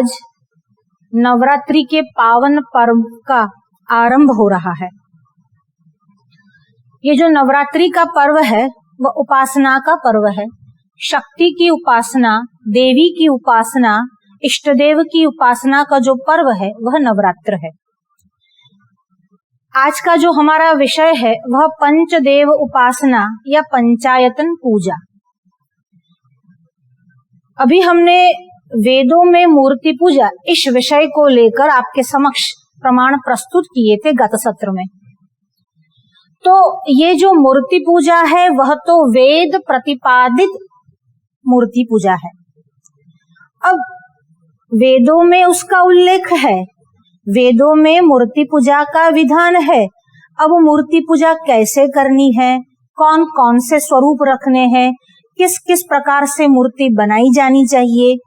आज नवरात्रि के पावन पर्व का आरंभ हो रहा है। ये जो नवरात्रि का पर्व है वह उपासना का पर्व है। शक्ति की उपासना, देवी की उपासना, इष्ट देव की उपासना का जो पर्व है वह नवरात्र है। आज का जो हमारा विषय है वह पंचदेव उपासना या पंचायतन पूजा। अभी हमने वेदों में मूर्ति पूजा इस विषय को लेकर आपके समक्ष प्रमाण प्रस्तुत किए थे गत सत्र में। तो ये जो मूर्ति पूजा है वह तो वेद प्रतिपादित मूर्ति पूजा है। अब वेदों में उसका उल्लेख है, वेदों में मूर्ति पूजा का विधान है। अब मूर्ति पूजा कैसे करनी है, कौन कौन से स्वरूप रखने हैं, किस किस प्रकार से मूर्ति बनाई जानी चाहिए,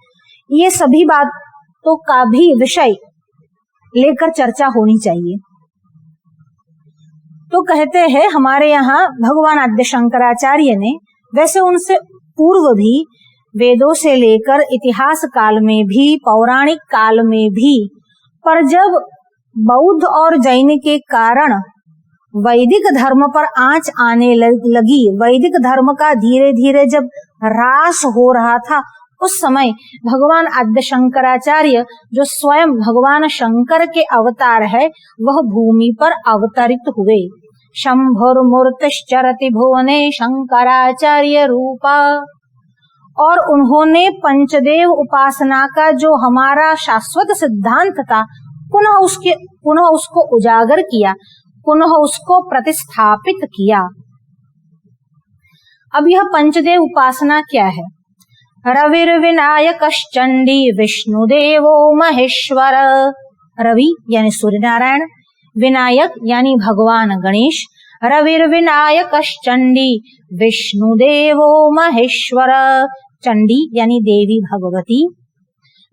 ये सभी बातों का भी विषय लेकर चर्चा होनी चाहिए। तो कहते हैं हमारे यहाँ भगवान आद्य शंकराचार्य ने, वैसे उनसे पूर्व भी वेदों से लेकर इतिहास काल में भी, पौराणिक काल में भी, पर जब बौद्ध और जैन के कारण वैदिक धर्म पर आंच आने लगी, वैदिक धर्म का धीरे धीरे जब ह्रास हो रहा था, उस समय भगवान आद्य शंकराचार्य जो स्वयं भगवान शंकर के अवतार है वह भूमि पर अवतरित हुए। शंभुर्मूर्तिश्चरति भुवने शंकराचार्य रूपा। और उन्होंने पंचदेव उपासना का जो हमारा शाश्वत सिद्धांत था पुनः उसको उजागर किया, पुनः उसको प्रतिस्थापित किया। अब यह पंचदेव उपासना क्या है? रविर्विनायकश्चंडी विष्णुदेवो महेश्वर। रवि यानी सूर्य नारायण, विनायक यानी भगवान गणेश, रविर्विनायकश्चंडी विष्णुदेवो महेश्वर। चंडी यानी देवी भगवती,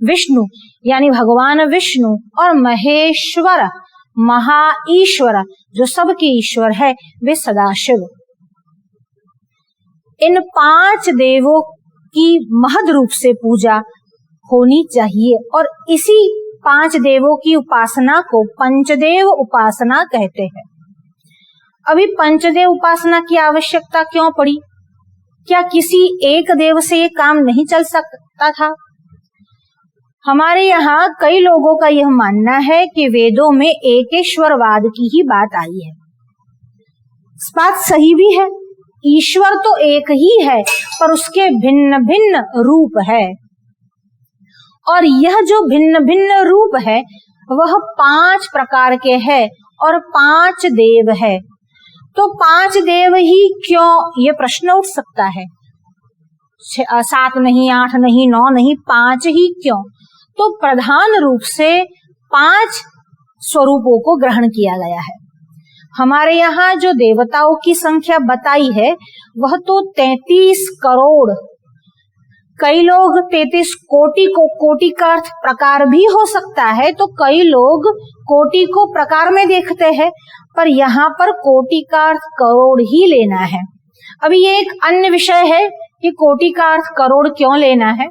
विष्णु यानी भगवान विष्णु, और महेश्वर महा ईश्वर जो सबके ईश्वर है वे सदाशिव। इन 5 देवों की महद रूप से पूजा होनी चाहिए और इसी 5 देवों की उपासना को पंचदेव उपासना कहते हैं। अभी पंचदेव उपासना की आवश्यकता क्यों पड़ी? क्या किसी एक देव से ये काम नहीं चल सकता था? हमारे यहाँ कई लोगों का यह मानना है कि वेदों में एकेश्वरवाद की ही बात आई है। इस बात सही भी है, ईश्वर तो एक ही है पर उसके भिन्न भिन्न रूप है, और यह जो भिन्न भिन्न रूप है वह 5 प्रकार के हैं और 5 देव है। तो 5 देव ही क्यों, ये प्रश्न उठ सकता है। 7 नहीं, 8 नहीं, 9 नहीं, 5 ही क्यों? तो प्रधान रूप से 5 स्वरूपों को ग्रहण किया गया है। हमारे यहाँ जो देवताओं की संख्या बताई है वह तो 33 करोड़। कई लोग 33 कोटि को, कोटि का अर्थ प्रकार भी हो सकता है, तो कई लोग कोटि को प्रकार में देखते हैं, पर यहाँ पर कोटि का अर्थ करोड़ ही लेना है। अभी ये एक अन्य विषय है कि कोटि का अर्थ करोड़ क्यों लेना है,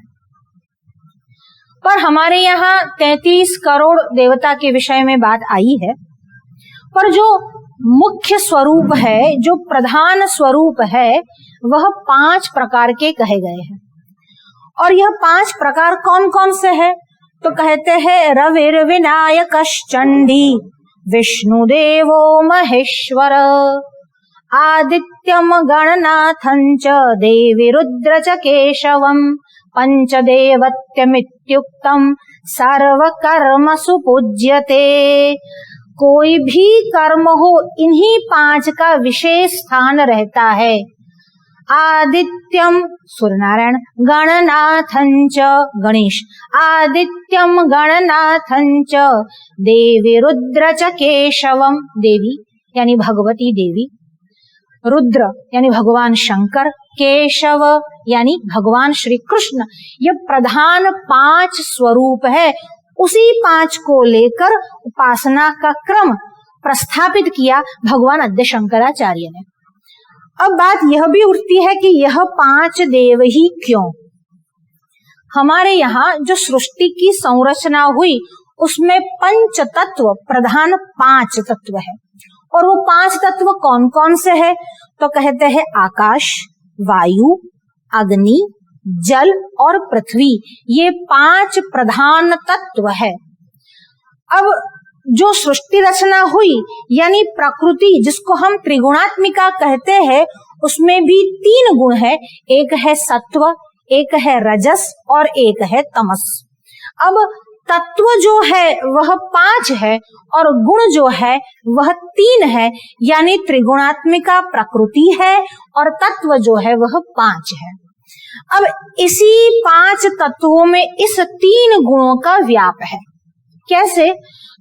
पर हमारे यहाँ 33 करोड़ देवता के विषय में बात आई है। पर जो मुख्य स्वरूप है, जो प्रधान स्वरूप है, वह 5 प्रकार के कहे गए हैं। और यह 5 प्रकार कौन कौन से हैं? तो कहते हैं रविर्विनायकश्चंडी विष्णुदेवो महेश्वर, आदित्यम गणनाथं च देवी रुद्र च केशवम, पंचदेवत्यमित्युक्तम सर्वकर्मसु पूज्यते। कोई भी कर्म हो इन्हीं 5 का विशेष स्थान रहता है। आदित्यम सूर्यनारायण, गणनाथं च गणेश, आदित्यम गणनाथं च देवी रुद्र च केशवम, देवी यानी भगवती देवी, रुद्र यानी भगवान शंकर, केशव यानी भगवान श्री कृष्ण। ये प्रधान 5 स्वरूप है। उसी 5 को लेकर उपासना का क्रम प्रस्थापित किया भगवान आद्य शंकराचार्य ने। अब बात यह भी उठती है कि यह 5 देव ही क्यों? हमारे यहाँ जो सृष्टि की संरचना हुई उसमें पंच तत्व प्रधान 5 तत्व है। और वो 5 तत्व कौन कौन से हैं? तो कहते हैं आकाश, वायु, अग्नि, जल और पृथ्वी, ये 5 प्रधान तत्व है। अब जो सृष्टि रचना हुई यानी प्रकृति जिसको हम त्रिगुणात्मिका कहते हैं, उसमें भी 3 गुण है, एक है सत्व, एक है रजस और एक है तमस। अब तत्व जो है वह 5 है और गुण जो है वह 3 है, यानी त्रिगुणात्मिका प्रकृति है और तत्व जो है वह 5 है। अब इसी 5 तत्वों में इस 3 गुणों का व्याप है। कैसे?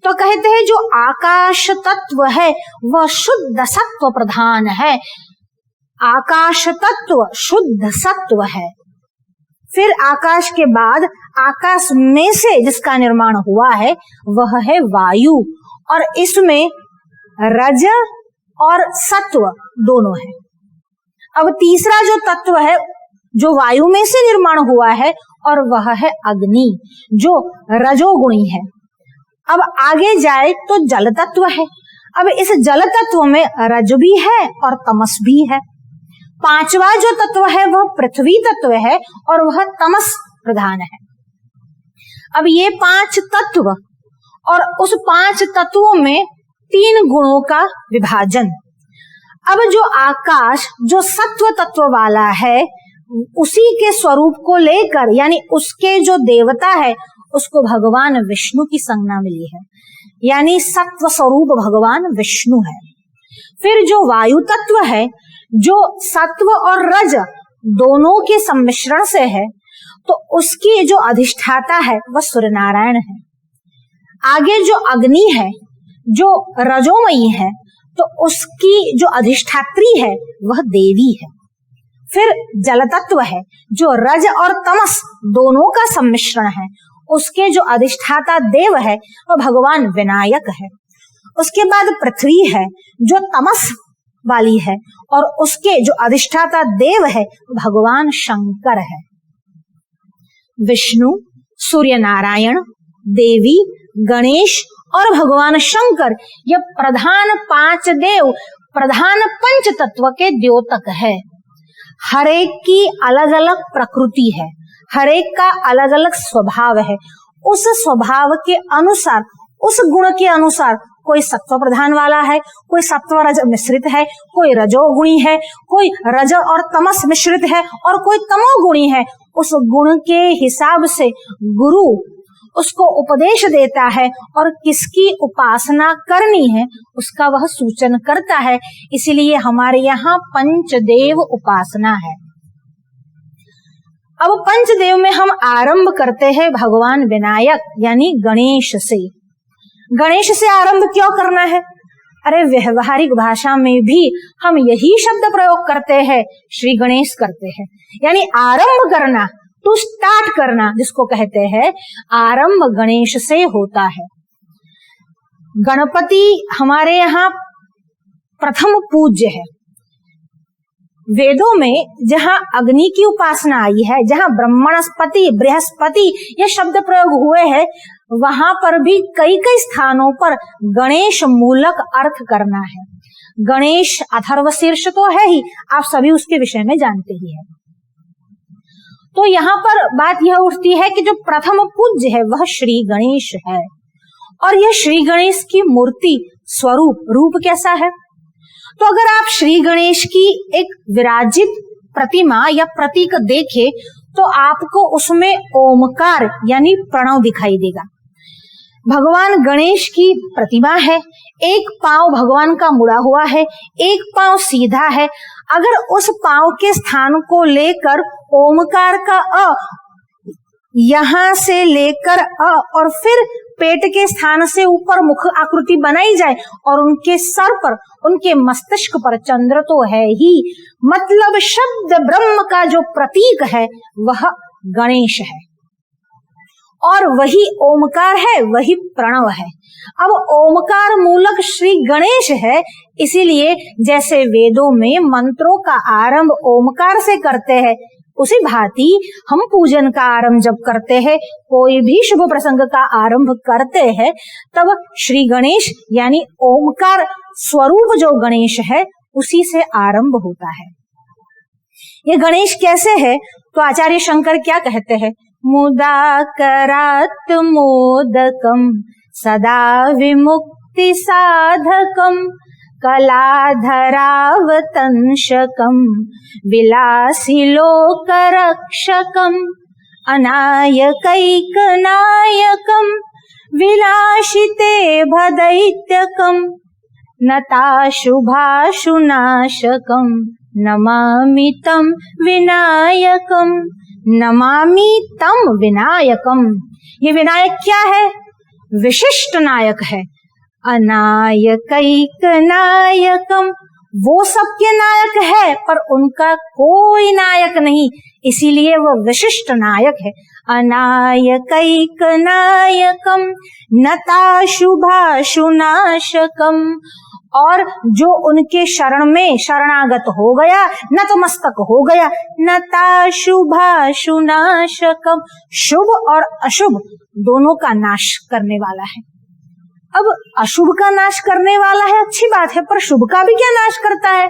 तो कहते हैं जो आकाश तत्व है वह शुद्ध सत्व प्रधान है। आकाश तत्व शुद्ध सत्व है। फिर आकाश के बाद आकाश में से जिसका निर्माण हुआ है वह है वायु, और इसमें रज और सत्व दोनों है। अब तीसरा जो तत्व है जो वायु में से निर्माण हुआ है और वह है अग्नि, जो रजोगुणी है। अब आगे जाए तो जल तत्व है। अब इस जल तत्व में रज भी है और तमस भी है। 5वां जो तत्व है वह पृथ्वी तत्व है और वह तमस प्रधान है। अब ये 5 तत्व और उस 5 तत्वों में 3 गुणों का विभाजन। अब जो आकाश जो सत्व तत्व वाला है उसी के स्वरूप को लेकर यानी उसके जो देवता है उसको भगवान विष्णु की संज्ञा मिली है, यानी सत्व स्वरूप भगवान विष्णु है। फिर जो वायु तत्व है जो सत्व और रज दोनों के सम्मिश्रण से है, तो उसकी जो अधिष्ठाता है वह सूर्य नारायण है। आगे जो अग्नि है जो रजोमयी है, तो उसकी जो अधिष्ठात्री है वह देवी है। फिर जल तत्व है जो रज और तमस दोनों का सम्मिश्रण है, उसके जो अधिष्ठाता देव है वह भगवान विनायक है। उसके बाद पृथ्वी है जो तमस वाली है और उसके जो अधिष्ठाता देव है भगवान शंकर है। विष्णु, सूर्य नारायण, देवी, गणेश और भगवान शंकर ये प्रधान 5 देव प्रधान 5 तत्व के द्योतक है। हर एक की अलग अलग प्रकृति है, हर एक का अलग अलग स्वभाव है। उस स्वभाव के अनुसार उस गुण के अनुसार कोई सत्व प्रधान वाला है, कोई सत्व रज मिश्रित है, कोई रजोगुणी है, कोई रज और तमस मिश्रित है और कोई तमोगुणी है। उस गुण के हिसाब से गुरु उसको उपदेश देता है और किसकी उपासना करनी है उसका वह सूचन करता है। इसलिए हमारे यहाँ पंचदेव उपासना है। अब पंचदेव में हम आरंभ करते हैं भगवान विनायक यानी गणेश से। गणेश से आरंभ क्यों करना है? अरे व्यवहारिक भाषा में भी हम यही शब्द प्रयोग करते हैं, श्री गणेश करते हैं, यानी आरंभ करना, टू स्टार्ट करना जिसको कहते हैं, आरंभ गणेश से होता है। गणपति हमारे यहाँ प्रथम पूज्य है। वेदों में जहाँ अग्नि की उपासना आई है, जहाँ ब्रह्मणस्पति बृहस्पति ये शब्द प्रयोग हुए हैं, वहां पर भी कई कई स्थानों पर गणेश मूलक अर्थ करना है। गणेश अथर्व शीर्ष तो है ही, आप सभी उसके विषय में जानते ही हैं। तो यहाँ पर बात यह उठती है कि जो प्रथम पूज्य है वह श्री गणेश है। और यह श्री गणेश की मूर्ति स्वरूप रूप कैसा है? तो अगर आप श्री गणेश की एक विराजित प्रतिमा या प्रतीक देखें तो आपको उसमें ओमकार यानी प्रणव दिखाई देगा। भगवान गणेश की प्रतिमा है, एक पांव भगवान का मुड़ा हुआ है, एक पांव सीधा है। अगर उस पांव के स्थान को लेकर ओमकार का अ यहां से लेकर अ और फिर पेट के स्थान से ऊपर मुख आकृति बनाई जाए और उनके सर पर, उनके मस्तिष्क पर चंद्र तो है ही, मतलब शब्द ब्रह्म का जो प्रतीक है वह गणेश है और वही ओमकार है, वही प्रणव है। अब ओमकार मूलक श्री गणेश है, इसीलिए जैसे वेदों में मंत्रों का आरंभ ओमकार से करते हैं, उसी भांति हम पूजन का आरंभ जब करते हैं, कोई भी शुभ प्रसंग का आरंभ करते हैं, तब श्री गणेश यानी ओमकार स्वरूप जो गणेश है उसी से आरंभ होता है। ये गणेश कैसे है? तो आचार्य शंकर क्या कहते हैं? मुदाकरात् मोदकम सदा विमुक्ति साधकम कलाधरावतंशकम विलासी लोकरक्षकम अनायकैकनायकम विलासिते भदैत्यकम नताशुभाशुनाशकम नमामि तं विनायकम। नमामि तं विनायकम, ये विनायक क्या है? विशिष्ट नायक है। अनायकैक नायकम, वो सबके नायक है पर उनका कोई नायक नहीं, इसीलिए वो विशिष्ट नायक है। अनायकैक नायकम नताशुभाशुनाशकम, और जो उनके शरण में शरणागत हो गया, नतमस्तक हो गया। नताशुभाशुनाशकम, शुभ और अशुभ दोनों का नाश करने वाला है। अब अशुभ का नाश करने वाला है, अच्छी बात है, पर शुभ का भी क्या नाश करता है?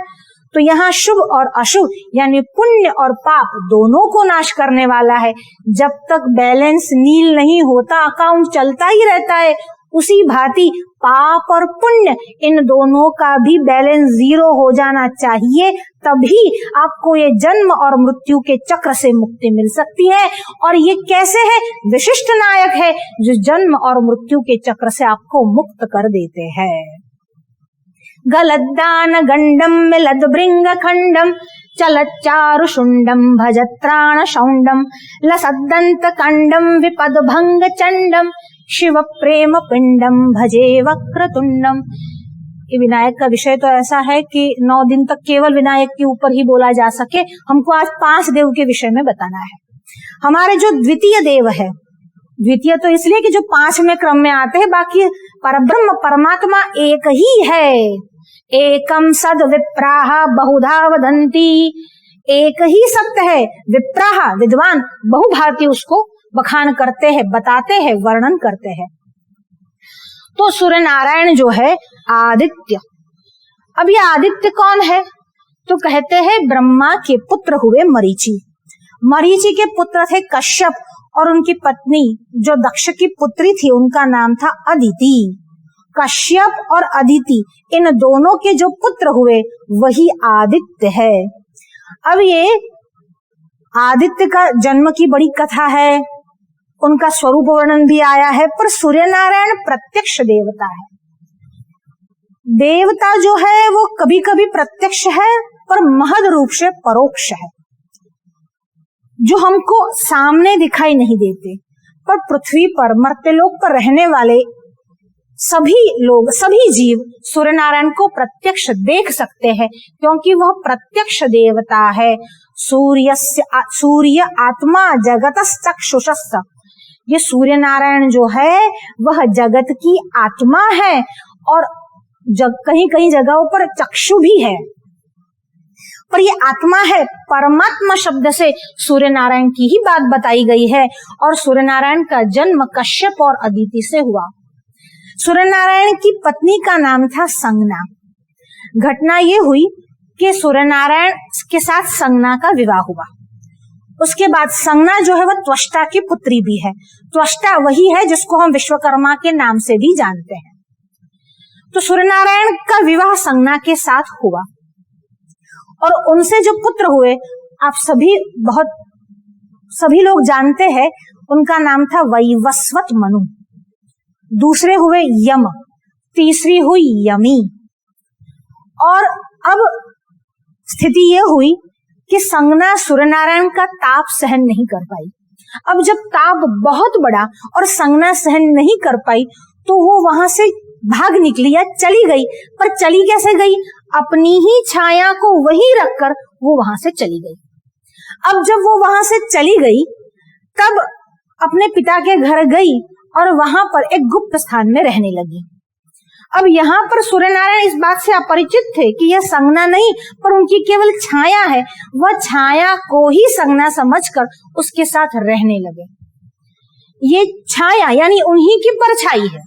तो यहाँ शुभ और अशुभ यानी पुण्य और पाप दोनों को नाश करने वाला है। जब तक बैलेंस नील नहीं होता, अकाउंट चलता ही रहता है, उसी भांति पाप और पुण्य इन दोनों का भी बैलेंस जीरो हो जाना चाहिए, तभी आपको ये जन्म और मृत्यु के चक्र से मुक्ति मिल सकती है। और ये कैसे है? विशिष्ट नायक है जो जन्म और मृत्यु के चक्र से आपको मुक्त कर देते हैं। गलद्दान गंडम मिलद भृंग खंडम चलच्चारु शुंडम भजत्राण शौंडम लसद्दंत कंडम विपद भंग चंडम शिव प्रेम पिंडम भजे वक्रतुंडम। ये विनायक का विषय तो ऐसा है कि 9 दिन तक केवल विनायक के ऊपर ही बोला जा सके। हमको आज 5 देव के विषय में बताना है। हमारे जो द्वितीय देव है, द्वितीय तो इसलिए कि जो 5वें क्रम में आते हैं, बाकी परब्रह्म परमात्मा एक ही है। एकम सद विप्राह बहुधा वदंती, एक ही सत्य है। विप्राह विद्वान बहुभांति उसको बखान करते हैं, बताते हैं, वर्णन करते हैं। तो सूर्य नारायण जो है आदित्य, अब ये आदित्य कौन है? तो कहते हैं ब्रह्मा के पुत्र हुए मरीचि। मरीचि के पुत्र थे कश्यप, और उनकी पत्नी जो दक्ष की पुत्री थी उनका नाम था अदिति। कश्यप और अदिति इन दोनों के जो पुत्र हुए वही आदित्य है। अब ये आदित्य का जन्म की बड़ी कथा है, उनका स्वरूप वर्णन भी आया है, पर सूर्य नारायण प्रत्यक्ष देवता है। देवता जो है वो कभी कभी प्रत्यक्ष है पर महद रूप से परोक्ष है, जो हमको सामने दिखाई नहीं देते, पर पृथ्वी पर मर्त्यलोक पर रहने वाले सभी लोग, सभी जीव सूर्य नारायण को प्रत्यक्ष देख सकते हैं, क्योंकि वह प्रत्यक्ष देवता है। सूर्य आत्मा जगतश्चक्षुषश्च, ये सूर्य नारायण जो है वह जगत की आत्मा है, और कहीं कहीं जगहों पर चक्षु भी है, पर ये आत्मा है। परमात्मा शब्द से सूर्य नारायण की ही बात बताई गई है। और सूर्य नारायण का जन्म कश्यप और अदिति से हुआ। सूर्य नारायण की पत्नी का नाम था संगना। घटना ये हुई कि सूर्य नारायण के साथ संगना का विवाह हुआ। उसके बाद संगना जो है वह त्वष्टा की पुत्री भी है। त्वष्टा वही है जिसको हम विश्वकर्मा के नाम से भी जानते हैं। तो सूर्य नारायण का विवाह संगना के साथ हुआ, और उनसे जो पुत्र हुए आप सभी लोग जानते हैं। उनका नाम था वैवस्वत मनु, दूसरे हुए यम, तीसरी हुई यमी। और अब स्थिति ये हुई कि संगना सूर्य नारायण का ताप सहन नहीं कर पाई। अब जब ताप बहुत बड़ा और संगना सहन नहीं कर पाई तो वो वहां से भाग निकली या चली गई। पर चली कैसे गई? अपनी ही छाया को वहीं रखकर वो वहां से चली गई। अब जब वो वहां से चली गई तब अपने पिता के घर गई और वहां पर एक गुप्त स्थान में रहने लगी। अब यहाँ पर सूर्य नारायण इस बात से अपरिचित थे कि यह संज्ञा नहीं पर उनकी केवल छाया है। वह छाया को ही संज्ञा समझकर उसके साथ रहने लगे। ये छाया यानी उन्हीं की परछाई है।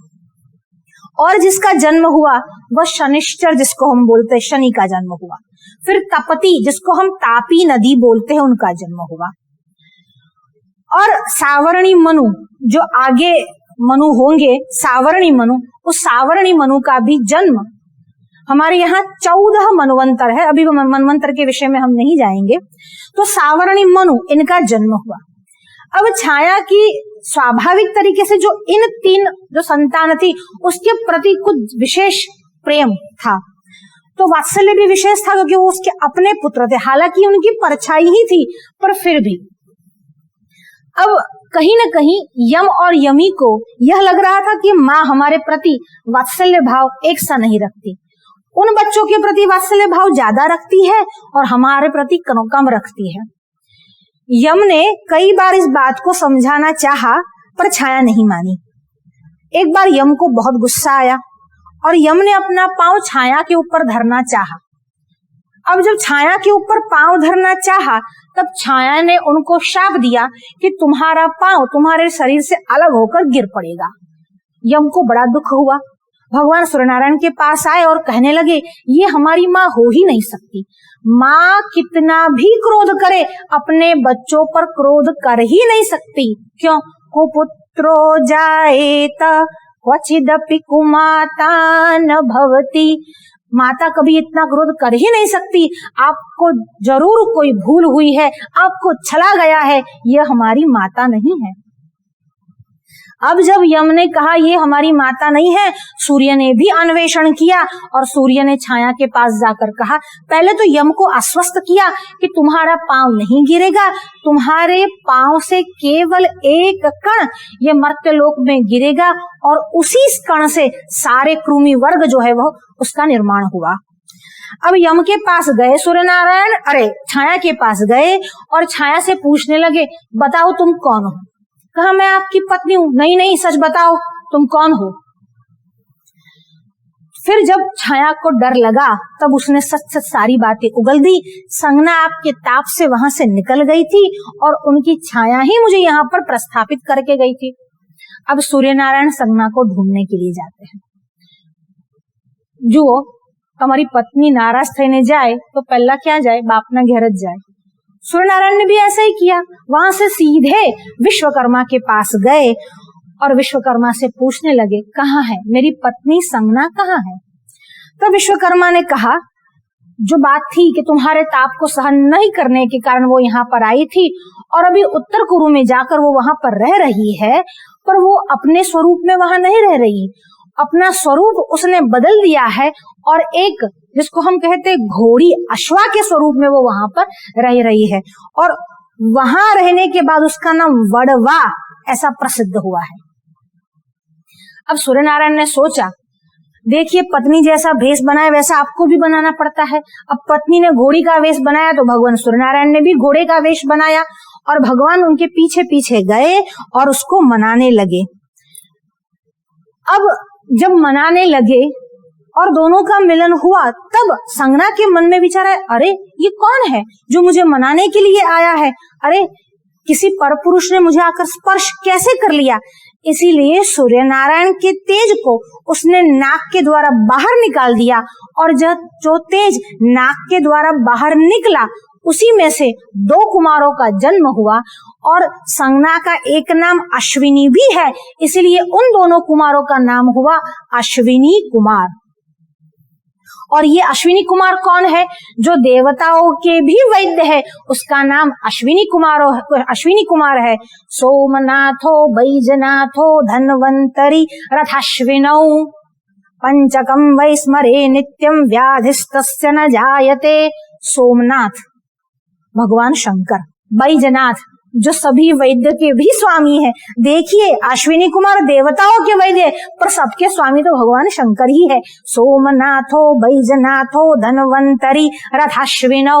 और जिसका जन्म हुआ वह शनिश्चर, जिसको हम बोलते हैं शनि का जन्म हुआ। फिर तपती, जिसको हम तापी नदी बोलते हैं, उनका जन्म हुआ। और सावर्णी मनु, जो आगे मनु होंगे सावर्णी मनु, उस सावर्णी मनु का भी जन्म हमारे यहाँ 14 मनवंतर है। अभी मनवंतर के विषय में हम नहीं जाएंगे। तो सावर्णी मनु, इनका जन्म हुआ। अब छाया की स्वाभाविक तरीके से जो इन 3 जो संतान थी उसके प्रति कुछ विशेष प्रेम था, तो वात्सल्य भी विशेष था क्योंकि वो उसके अपने पुत्र थे। हालांकि उनकी परछाई ही थी, पर फिर भी अब कहीं न कहीं यम और यमी को यह लग रहा था कि माँ हमारे प्रति वात्सल्य भाव एक सा नहीं रखती। उन बच्चों के प्रति वात्सल्य भाव ज्यादा रखती है और हमारे प्रति कम रखती है। यम ने कई बार इस बात को समझाना चाहा, पर छाया नहीं मानी। एक बार यम को बहुत गुस्सा आया और यम ने अपना पांव छाया के ऊपर धरना चाहा। अब जब छाया के ऊपर पांव धरना चाहा तब छाया ने उनको शाप दिया कि तुम्हारा पांव तुम्हारे शरीर से अलग होकर गिर पड़ेगा। यम को बड़ा दुख हुआ। भगवान सूर्यनारायण के पास आए और कहने लगे, ये हमारी माँ हो ही नहीं सकती। माँ कितना भी क्रोध करे अपने बच्चों पर क्रोध कर ही नहीं सकती। क्यों? कुपुत्रो जायेत क्वचिदपि कुमाता न भवति। माता कभी इतना क्रोध कर ही नहीं सकती। आपको जरूर कोई भूल हुई है, आपको छला गया है, यह हमारी माता नहीं है। अब जब यम ने कहा ये हमारी माता नहीं है, सूर्य ने भी अन्वेषण किया और सूर्य ने छाया के पास जाकर कहा, पहले तो यम को आश्वस्त किया कि तुम्हारा पांव नहीं गिरेगा, तुम्हारे पांव से केवल एक कण ये मर्त्यलोक में गिरेगा और उसी कण से सारे कृमि वर्ग जो है वह उसका निर्माण हुआ। अब यम के पास गए सूर्य नारायण, छाया के पास गए और छाया से पूछने लगे, बताओ तुम कौन हो? कहा मैं आपकी पत्नी हूँ। नहीं सच बताओ तुम कौन हो। फिर जब छाया को डर लगा तब उसने सच सारी बातें उगल दी। संज्ञा आपके ताप से वहां से निकल गई थी और उनकी छाया ही मुझे यहाँ पर प्रस्थापित करके गई थी। अब सूर्य नारायण संज्ञा को ढूंढने के लिए जाते हैं। जो हमारी पत्नी नाराज थईने जाए तो पहला क्या जाए, बाप ना घर जाए। सूर्य नारायण ने भी ऐसा ही किया। वहां से सीधे विश्वकर्मा के पास गए और विश्वकर्मा से पूछने लगे, कहाँ है मेरी पत्नी संज्ञा, कहाँ है? तो विश्वकर्मा ने कहा, जो बात थी कि तुम्हारे ताप को सहन नहीं करने के कारण वो यहाँ पर आई थी और अभी उत्तर कुरु में जाकर वो वहां पर रह रही है, पर वो अपने स्वरूप में वहां नहीं रह रही। अपना स्वरूप उसने बदल दिया है और एक जिसको हम कहते घोड़ी अश्वा के स्वरूप में वो वहां पर रह रही है और वहां रहने के बाद उसका नाम वड़वा ऐसा प्रसिद्ध हुआ है। अब सूर्य नारायण ने सोचा, देखिए पत्नी जैसा भेष बनाए वैसा आपको भी बनाना पड़ता है। अब पत्नी ने घोड़ी का वेश बनाया तो भगवान सूर्य नारायण ने भी घोड़े का वेश बनाया और भगवान उनके पीछे पीछे गए और उसको मनाने लगे। अब जब मनाने लगे और दोनों का मिलन हुआ तब संज्ञा के मन में विचार है, अरे ये कौन है जो मुझे मनाने के लिए आया है? अरे किसी परपुरुष ने मुझे आकर स्पर्श कैसे कर लिया? इसीलिए सूर्य नारायण के तेज को उसने नाक के द्वारा बाहर निकाल दिया और जब जो तेज नाक के द्वारा बाहर निकला उसी में से 2 कुमारों का जन्म हुआ और संज्ञा का एक नाम अश्विनी भी है, इसलिए उन दोनों कुमारों का नाम हुआ अश्विनी कुमार। और ये अश्विनी कुमार कौन है? जो देवताओं के भी वैद्य है, उसका नाम अश्विनी कुमार है। सोमनाथो बैजनाथो धन्वंतरी रथाश्विनौ पंचकम वै स्मरे नित्यम व्याधिस्तस्य न जायते। सोमनाथ भगवान शंकर, बैजनाथ जो सभी वैद्य के भी स्वामी है। देखिए अश्विनी कुमार देवताओं के वैद्य पर सबके स्वामी तो भगवान शंकर ही है। सोमनाथो बैजनाथो धन्वंतरी रथाश्विनौ।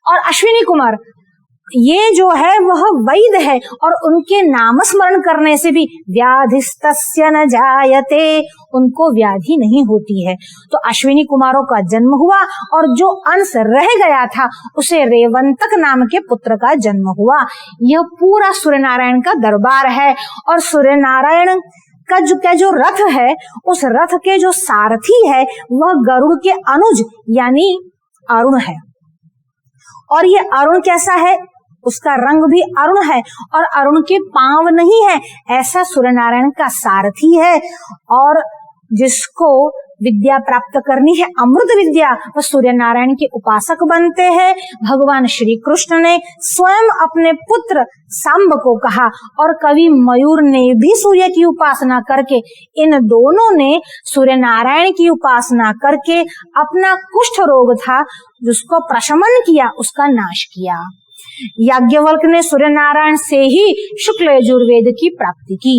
और अश्विनी कुमार ये जो है वह वैद है और उनके नाम स्मरण करने से भी व्याधिस्तस्य न जायते, उनको व्याधि नहीं होती है। तो अश्विनी कुमारों का जन्म हुआ और जो अंश रह गया था उसे रेवंतक नाम के पुत्र का जन्म हुआ। यह पूरा सूर्य नारायण का दरबार है और सूर्य नारायण का जो रथ है, उस रथ के जो सारथी है वह गरुड़ के अनुज यानी अरुण है। और ये अरुण कैसा है? उसका रंग भी अरुण है और अरुण के पांव नहीं है, ऐसा सूर्य नारायण का सारथी है। और जिसको विद्या प्राप्त करनी है, अमृत विद्या, वह सूर्य नारायण के उपासक बनते हैं। भगवान श्री कृष्ण ने स्वयं अपने पुत्र सांब को कहा और कवि मयूर ने भी सूर्य की उपासना करके, इन दोनों ने सूर्य नारायण की उपासना करके अपना कुष्ठ रोग था जिसको प्रशमन किया, उसका नाश किया। याज्ञवल्क्य ने सूर्य नारायण से ही शुक्ल यजुर्वेद की प्राप्ति की।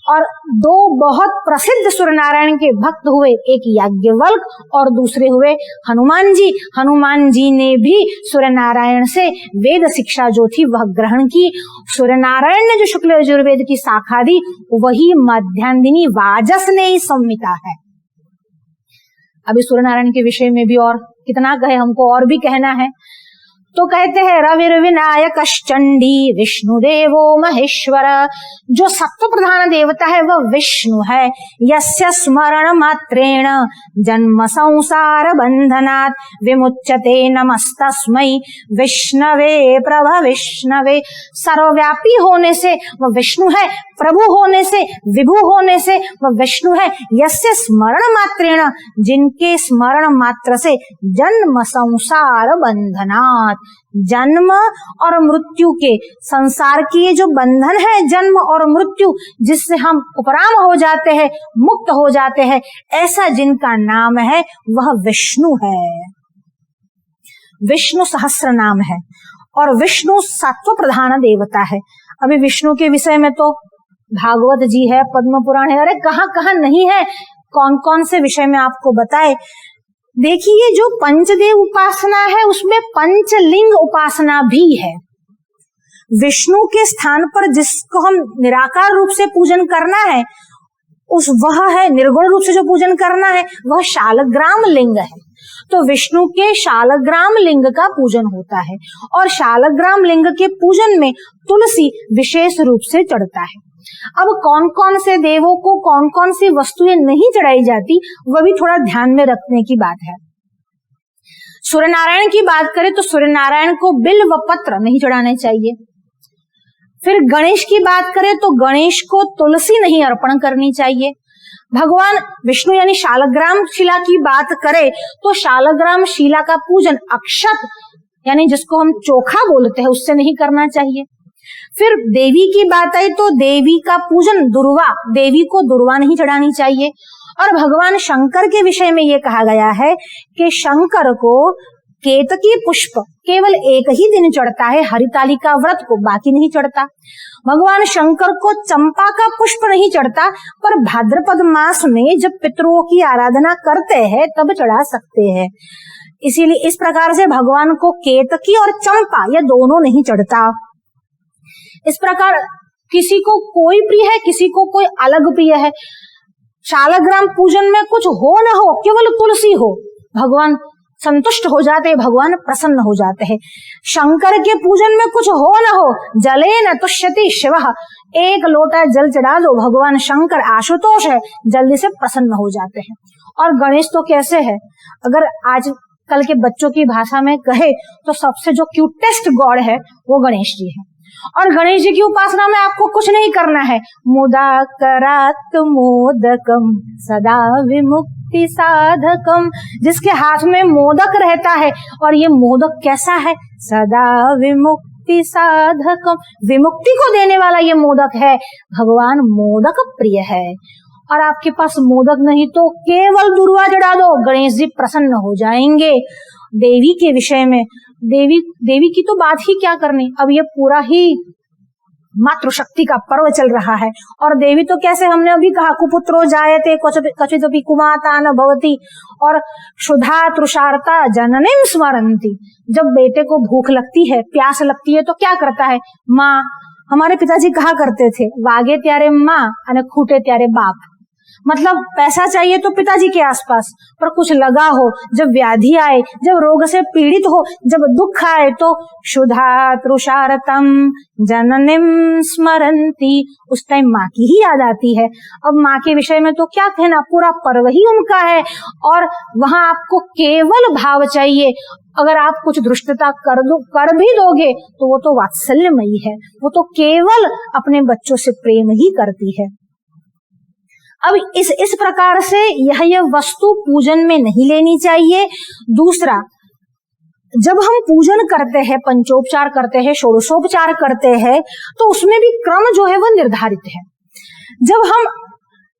और दो बहुत प्रसिद्ध सूर्य नारायण के भक्त हुए, एक याज्ञवल्क्य और दूसरे हुए हनुमान जी। हनुमान जी ने भी सूर्य नारायण से वेद शिक्षा जो थी वह ग्रहण की। सूर्य नारायण ने जो शुक्ल यजुर्वेद की शाखा दी वही मध्यांदिनी वाजस ने ही संहिता है। अभी सूर्य नारायण के विषय में भी और कितना कहे, हमको और भी कहना है। तो कहते हैं रविर्विनायक चंडी विष्णुदेवो महेश्वर, जो सत्व प्रधान देवता है वह विष्णु है। यस्य स्मरण मात्रेण जन्म संसार बंधनात् विमुच्यते नमस्तस्मै विष्णवे प्रभ विष्णवे। सर्वव्यापी होने से वह विष्णु है, प्रभु होने से, विभु होने से वह विष्णु है। यस्य स्मरण मात्रेण, जिनके स्मरण मात्र से जन्म संसार बंधनात्, जन्म और मृत्यु के, संसार की ये जो बंधन है जन्म और मृत्यु, जिससे हम उपराम हो जाते हैं, मुक्त हो जाते हैं, ऐसा जिनका नाम है वह विष्णु है। विष्णु सहस्र नाम है और विष्णु सत्व प्रधान देवता है। अभी विष्णु के विषय में तो भागवत जी है, पद्म पुराण है, अरे कहाँ कहाँ नहीं है, कौन कौन से विषय में आपको बताए। देखिए जो पंचदेव उपासना है उसमें पंचलिंग उपासना भी है। विष्णु के स्थान पर जिसको हम निराकार रूप से पूजन करना है, उस वह है निर्गुण रूप से जो पूजन करना है वह शालग्राम लिंग है। तो विष्णु के शालग्राम लिंग का पूजन होता है और शालग्राम लिंग के पूजन में तुलसी विशेष रूप से चढ़ता है। अब कौन कौन से देवों को कौन कौन सी वस्तुएं नहीं चढ़ाई जाती वह भी थोड़ा ध्यान में रखने की बात है। सूर्य नारायण की बात करें तो सूर्य नारायण को बिल्व पत्र नहीं चढ़ाने चाहिए। फिर गणेश की बात करें तो गणेश को तुलसी नहीं अर्पण करनी चाहिए। भगवान विष्णु यानी शालग्राम शिला की बात करें तो शालग्राम शिला का पूजन अक्षत यानी जिसको हम चोखा बोलते हैं उससे नहीं करना चाहिए। फिर देवी की बात आई तो देवी का पूजन दुर्वा, देवी को दुर्वा नहीं चढ़ानी चाहिए। और भगवान शंकर के विषय में ये कहा गया है कि शंकर को केतकी पुष्प केवल एक ही दिन चढ़ता है, हरितालिका व्रत को, बाकी नहीं चढ़ता। भगवान शंकर को चंपा का पुष्प नहीं चढ़ता, पर भाद्रपद मास में जब पितरों की आराधना करते हैं तब चढ़ा सकते हैं। इसीलिए इस प्रकार से भगवान को केतकी और चंपा ये दोनों नहीं चढ़ता। इस प्रकार किसी को कोई प्रिय है, किसी को कोई अलग प्रिय है। शालग्राम पूजन में कुछ हो न हो, केवल तुलसी हो, भगवान संतुष्ट हो जाते हैं, भगवान प्रसन्न हो जाते हैं। शंकर के पूजन में कुछ हो न हो, जले न तुष्यति शिवः, एक लोटा जल चढ़ा दो, भगवान शंकर आशुतोष है, जल्दी से प्रसन्न हो जाते हैं। और गणेश तो कैसे है, अगर आज कल के बच्चों की भाषा में कहे तो सबसे जो क्यूटेस्ट गॉड है वो गणेश जी है। और गणेश जी की उपासना में आपको कुछ नहीं करना है। मुदाकरात् मोदकम सदा विमुक्ति साधकम, जिसके हाथ में मोदक रहता है, और ये मोदक कैसा है, सदा विमुक्ति साधकम, विमुक्ति को देने वाला ये मोदक है। भगवान मोदक प्रिय है। और आपके पास मोदक नहीं तो केवल दुर्वा चढ़ा दो, गणेश जी प्रसन्न हो जाएंगे। देवी के विषय में देवी की तो बात ही क्या करनी, अब ये पूरा ही मातृशक्ति का पर्व चल रहा है। और देवी तो कैसे, हमने अभी कहा, कुपुत्रो जायते क्वचिदपि कुमाता न भवति, और क्षुधा तृषार्ता जननीं स्मरन्ति। जब बेटे को भूख लगती है, प्यास लगती है, तो क्या करता है? माँ, हमारे पिताजी कहा करते थे, वागे त्यारे माँ और खूटे त्यारे बाप। मतलब पैसा चाहिए तो पिताजी के आसपास, पर कुछ लगा हो, जब व्याधि आए, जब रोग से पीड़ित हो, जब दुख आए, तो क्षुधा तृषार्तम जननीं स्मरन्ति, उस टाइम माँ की ही याद आती है। अब माँ के विषय में तो क्या कहना, पूरा पर्व ही उनका है। और वहां आपको केवल भाव चाहिए। अगर आप कुछ धृष्टता कर भी दोगे तो वो तो वात्सल्यमयी है, वो तो केवल अपने बच्चों से प्रेम ही करती है। अब इस प्रकार से यह वस्तु पूजन में नहीं लेनी चाहिए। दूसरा, जब हम पूजन करते हैं, पंचोपचार करते हैं, षोडशोपचार करते हैं, तो उसमें भी क्रम जो है वो निर्धारित है।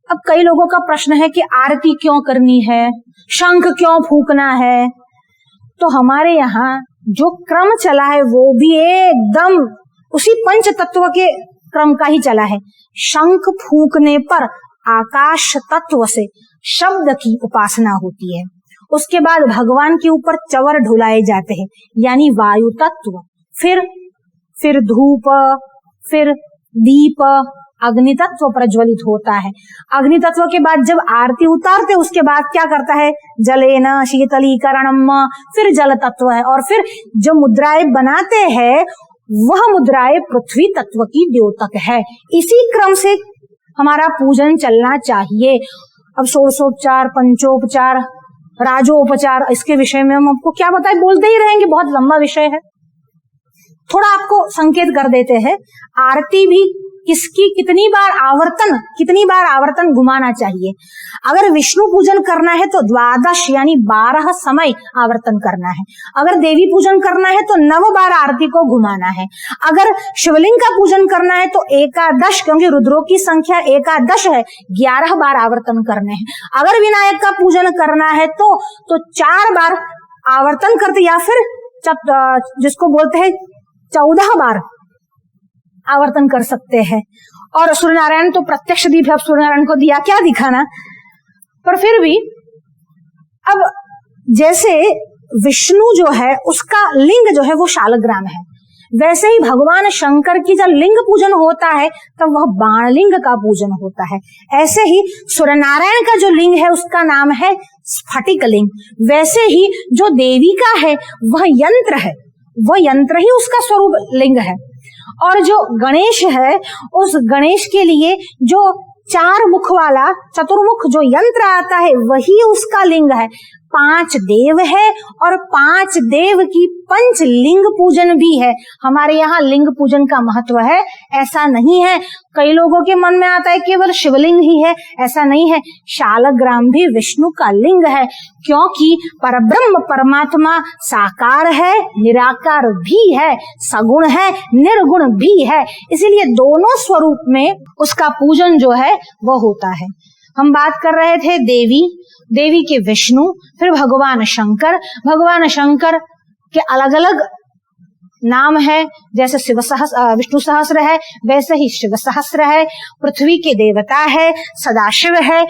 अब कई लोगों का प्रश्न है कि आरती क्यों करनी है, शंख क्यों फूकना है, तो हमारे यहाँ जो क्रम चला है वो भी एकदम उसी पंच तत्व के क्रम का ही चला है। शंख फूकने पर आकाश तत्व से शब्द की उपासना होती है। उसके बाद भगवान के ऊपर चवर ढुलाए जाते हैं, यानी वायु तत्व, फिर धूप, फिर दीप, अग्नि तत्व प्रज्वलित होता है। अग्नि तत्व के बाद जब आरती उतारते, उसके बाद क्या करता है? जलेन शीतलीकरणम, फिर जल तत्व है। और फिर जो मुद्राएं बनाते हैं वह मुद्राएं पृथ्वी तत्व की द्योतक है। इसी क्रम से हमारा पूजन चलना चाहिए। अब षोडशोपचार, पंचोपचार, राजोपचार, इसके विषय में हम आपको क्या बताएं, बोलते ही रहेंगे, बहुत लंबा विषय है। थोड़ा आपको संकेत कर देते हैं। आरती भी किसकी कितनी बार आवर्तन घुमाना चाहिए। अगर विष्णु पूजन करना है तो 12 यानी 12 समय आवर्तन करना है। अगर देवी पूजन करना है तो 9 बार आरती को घुमाना है। अगर शिवलिंग का पूजन करना है तो 11, क्योंकि रुद्रों की संख्या 11 है, 11 बार आवर्तन करने हैं। अगर विनायक का पूजन करना है तो 4 बार आवर्तन करते, या फिर जिसको बोलते हैं 14 बार आवर्तन कर सकते हैं। और सूर्यनारायण तो प्रत्यक्ष दीप है, अब सूर्यनारायण को दिया क्या दिखाना, पर फिर भी अब जैसे विष्णु जो है उसका लिंग जो है वो शालग्राम है, वैसे ही भगवान शंकर की जब लिंग पूजन होता है तब वह बाण लिंग का पूजन होता है। ऐसे ही सूर्यनारायण का जो लिंग है उसका नाम है स्फटिक लिंग। वैसे ही जो देवी का है वह यंत्र है, वह यंत्र ही उसका स्वरूप लिंग है। और जो गणेश है, उस गणेश के लिए जो 4 मुख वाला चतुर्मुख जो यंत्र आता है वही उसका लिंग है। 5 देव है और 5 देव की पंचलिंग पूजन भी है। हमारे यहाँ लिंग पूजन का महत्व है, ऐसा नहीं है। कई लोगों के मन में आता है केवल शिवलिंग ही है, ऐसा नहीं है। शालग्राम भी विष्णु का लिंग है, क्योंकि परब्रह्म परमात्मा साकार है, निराकार भी है, सगुण है, निर्गुण भी है, इसीलिए दोनों स्वरूप में उसका पूजन जो है वो होता है। हम बात कर रहे थे देवी के विष्णु, फिर भगवान शंकर के अलग अलग नाम है। जैसे विष्णु सहस्र है, वैसे ही शिव सहस्र है। पृथ्वी के देवता है, सदाशिव है।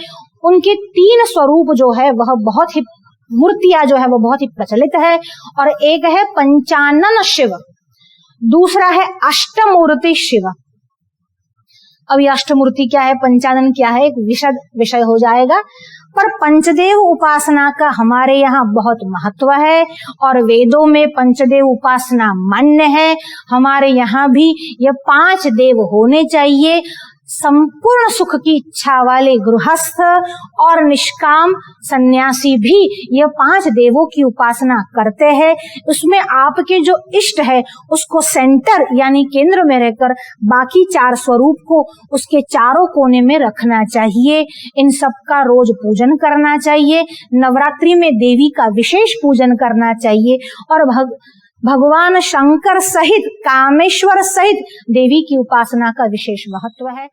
उनके 3 स्वरूप जो है वह बहुत ही, मूर्तियां जो है वो बहुत ही प्रचलित है। और एक है पंचानन शिव, दूसरा है अष्टमूर्ति शिव। अब ये अष्टमूर्ति क्या है, पंचानन क्या है, एक विषय हो जाएगा। पर पंचदेव उपासना का हमारे यहाँ बहुत महत्व है और वेदों में पंचदेव उपासना मान्य है। हमारे यहाँ भी ये 5 देव होने चाहिए। संपूर्ण सुख की इच्छा वाले गृहस्थ और निष्काम सन्यासी भी ये 5 देवों की उपासना करते हैं। उसमें आपके जो इष्ट है उसको सेंटर यानी केंद्र में रहकर बाकी 4 स्वरूप को उसके चारों कोने में रखना चाहिए। इन सब का रोज पूजन करना चाहिए। नवरात्रि में देवी का विशेष पूजन करना चाहिए और भगवान शंकर सहित, कामेश्वर सहित देवी की उपासना का विशेष महत्व है।